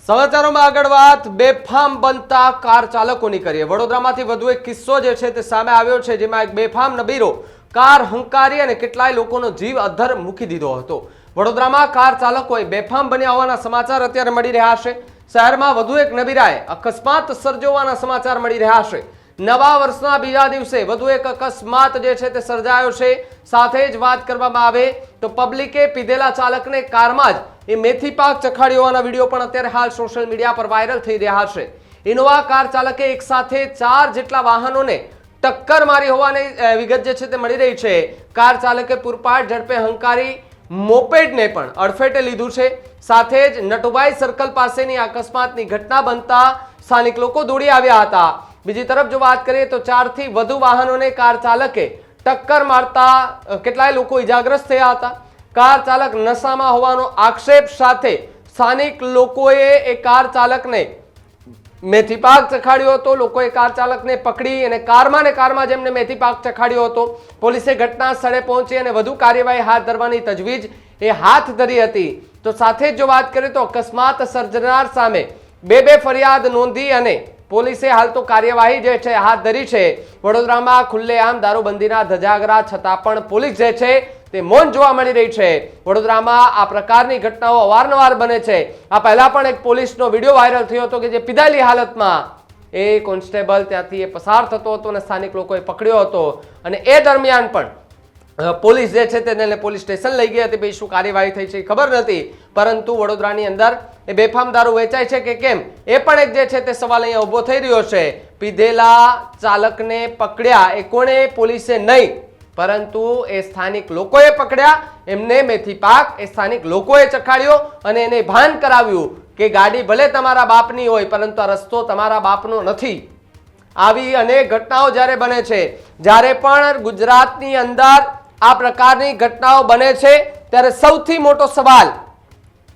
સમાચારોમાં આગળ વાત બેફામ બનતા કાર ચાલકોની કરીએ। વડોદરામાંથી વધુ એક કિસ્સો જે છે તે સામે આવ્યો છે, જેમાં એક બેફામ નબીરો કાર હંકારી અને કેટલાય લોકોનો જીવ અધ્ધર મૂકી દીધો હતો। વડોદરામાં કાર ચાલકોએ બેફામ બન્યા હોવાના સમાચાર અત્યારે મળી રહ્યા છે। શહેરમાં વધુ એક નબીરાએ અકસ્માત સર્જવાના સમાચાર મળી રહ્યા છે। નવા વર્ષના બીજા દિવસે વધુ એક અકસ્માત જે છે તે સર્જાયો છે। સાથે જ વાત કરવામાં આવે તો પબ્લિકે પીધેલા ચાલકને કારમાં જ એ મેથી પાક ચખાડ્યો હોવાના વિડીયો પણ અત્યારે હાલ સોશિયલ મીડિયા પર વાયરલ થઈ રહ્યા છે। ઇનોવા કાર ચાલકે એક સાથે 4 જેટલા વાહનોને ટક્કર મારી હોવાની વિગત જે છે તે મળી રહી છે। કાર ચાલકે પૂરપાટ ઝડપે હંકારી મોપેડને પણ અડફેટે લીધું છે। સાથે જ નટુભાઈ સર્કલ પાસેની અકસ્માતની ઘટના બનતા સ્થાનિક લોકો દોડી આવ્યા હતા। બીજી તરફ જો વાત કરીએ તો 4 થી વધુ વાહનોને કાર ચાલકે ટક્કર મારતા કેટલાય લોકો ઇજાગ્રસ્ત થયા હતા। કાર ચાલક નશામાં હોવાનો આક્ષેપ સાથે સ્થાનિક લોકોએ એ કાર ચાલકને મેથી પાક ચખાડ્યો હતો। લોકોએ કાર ચાલકને પકડી અને કારમાં જેમને મેથી પાક ચખાડ્યો હતો। પોલીસે ઘટના સ્થળે પહોંચી અને વધુ કાર્યવાહી હાથ ધરવાની તજવીજ એ હાથ ધરી હતી। તો સાથે જ જો વાત કરીએ તો અકસ્માત સર્જનાર સામે બે ફરિયાદ નોંધી અને પોલીસે હાલ તો કાર્યવાહી જે છે હાથ ધરી છે। વડોદરામાં ખુલ્લેઆમ દારૂબંધીના ધજાગરા છતાં પણ પોલીસ જે છે તે મૌન જોવા મળી રહી છે। વડોદરામાં આ પ્રકારની ઘટનાઓ અવારનવાર બને છે। આ પહેલા પણ એક પોલીસનો વિડીયો વાયરલ થયો હતો કે જે પીધેલી હાલતમાં એ કોન્સ્ટેબલ ત્યાંથી એ પસાર થતો હતો અને સ્થાનિક લોકોએ પકડ્યો હતો અને એ દરમિયાન પણ પોલીસ જે છે તેને પોલીસ સ્ટેશન લઈ ગઈ હતી। ભાઈ શું કાર્યવાહી થઈ છે ખબર નથી, પરંતુ વડોદરાની અંદર એ બેફામ દારૂ વેચાય છે કે કેમ એ પણ એક જે છે તે સવાલ અહીંયા ઊભો થઈ રહ્યો છે। પીધેલા ચાલકને પકડ્યા એ કોણે? પોલીસે નહીં, પરંતુ એ સ્થાનિક લોકોએ પકડ્યા। એમને મેથી પાક એ સ્થાનિક લોકોએ ચખાડ્યો અને એને ભાન કરાવ્યું કે ગાડી ભલે તમારા બાપની હોય પરંતુ આ રસ્તો તમારા બાપનો નથી। આવી અનેક ઘટનાઓ જ્યારે બને છે, જ્યારે પણ ગુજરાતની અંદર આ પ્રકારની ઘટનાઓ બને છે ત્યારે સૌથી મોટો સવાલ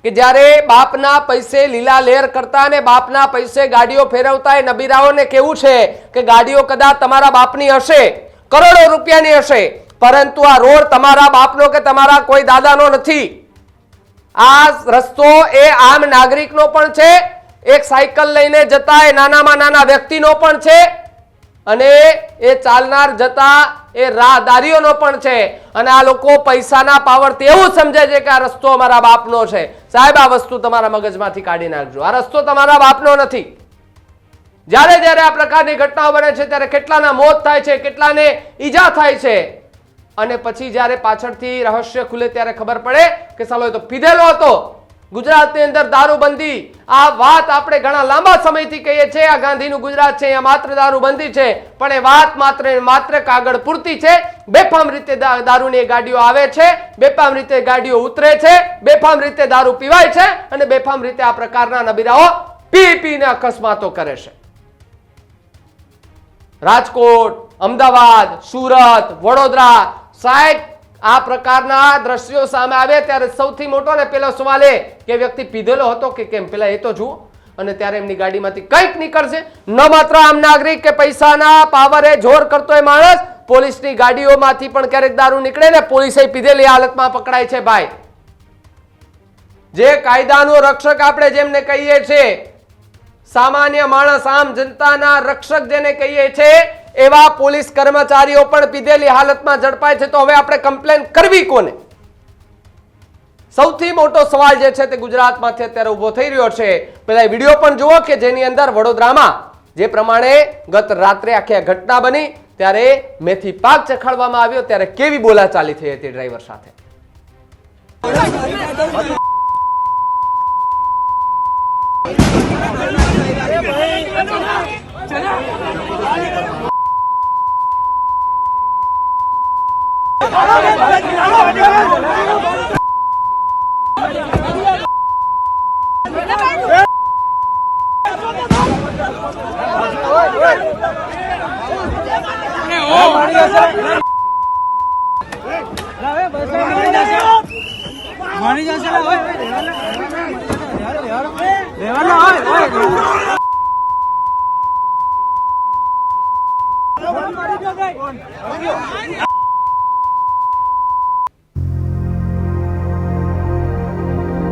કે જ્યારે બાપના પૈસે લીલા લેર કરતા અને બાપના પૈસે ગાડીઓ ફેરવતા એ નબીરાઓને કેવું છે કે ગાડીઓ કદાચ તમારા બાપની હશે, કરોડો રૂપિયાની હશે, પરંતુ આ રોડ તમારા બાપનો કે તમારા કોઈ દાદાનો નથી। આ રસ્તો એ આમ નાગરિકનો પણ છે, એક સાયકલ લઈને જતા એ નાનામાં નાના વ્યક્તિનો પણ છે અને એ ચાલનાર જતા એ રાહદારીઓનો પણ છે। અને આ લોકો પૈસાના પાવરથી એવું સમજે છે કે આ રસ્તો અમારા બાપનો છે। સાહેબ, આ વસ્તુ તમારા મગજમાંથી કાઢી નાખજો। આ રસ્તો તમારા બાપનો નથી। જ્યારે આ પ્રકારની ઘટનાઓ બને છે ત્યારે કેટલાના મોત થાય છે, કેટલાને ઈજા થાય છે અને પછી જ્યારે પાછળથી રહસ્ય ખુલે ત્યારે ખબર પડે કે સાલો એ તો પીધેલો હતો। ગુજરાતની અંદર દારૂબંધી આ વાત આપણે ઘણા લાંબા સમયથી કહીએ છીએ। આ ગાંધીનું ગુજરાત છે, અહીંયા માત્ર દારૂબંધી છે, પણ એ વાત માત્ર કાગળ પૂરતી છે। બેફામ રીતે દારૂની ગાડીઓ આવે છે, બેફામ રીતે ગાડીઓ ઉતરે છે, બેફામ રીતે દારૂ પીવાય છે અને બેફામ રીતે આ પ્રકારના નબીરાઓ પીને અકસ્માતો કરે છે। રાજકોટ, અમદાવાદ, સુરત, વડોદરા સાહેબ, આ પ્રકારના દ્રશ્યો સામે આવે ત્યારે સૌથી મોટો ને પેલો સવાલ એ કે વ્યક્તિ પીધેલો હતો કે કેમ, પેલા એ તો જુઓ। અને ત્યારે એમની ગાડીમાંથી કંઈક નીકળશે। ન માત્ર આમ નાગરિક કે પૈસાના પાવરે જોર કરતો એ માણસ, પોલીસની ગાડીઓમાંથી પણ ક્યારેક દારૂ નીકળે ને પોલીસે પીધેલી હાલતમાં પકડાય છે। ભાઈ, જે કાયદાનો રક્ષક આપણે જેમને કહીએ છીએ, સામાન્ય માણસ આમ જનતાના રક્ષક જેને કહીએ છીએ, એવા પોલીસ કર્મચારીઓ પણ પીધેલી હાલતમાં ઝડપાય છે। તો હવે આપણે કમ્પ્લેન કરવી કોને? સૌથી મોટો સવાલ જે છે તે ગુજરાતમાંથી અત્યારે ઉભો થઈ રહ્યો છે। પેલા એ વિડીયો પણ જુઓ કે જેની અંદર વડોદરામાં જે પ્રમાણે ગત રાત્રે આખી આ ઘટના બની ત્યારે મેથી પાક ચખાડવામાં આવ્યો ત્યારે કેવી બોલાચાલી થઈ હતી ડ્રાઈવર સાથે।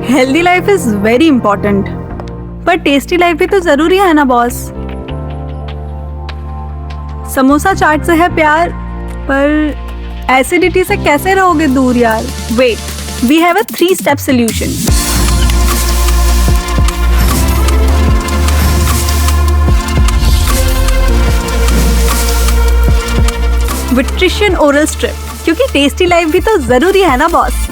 Healthy life is very important. पर टेस्टी लाइफ भी तो जरूरी है ना बॉस। समोसा चाट से है प्यार, पर एसिडिटी से कैसे रहोगे दूर यार। Wait, we have a 3-step solution. Vitrician oral strip, क्योंकि टेस्टी लाइफ भी तो जरूरी है ना बॉस।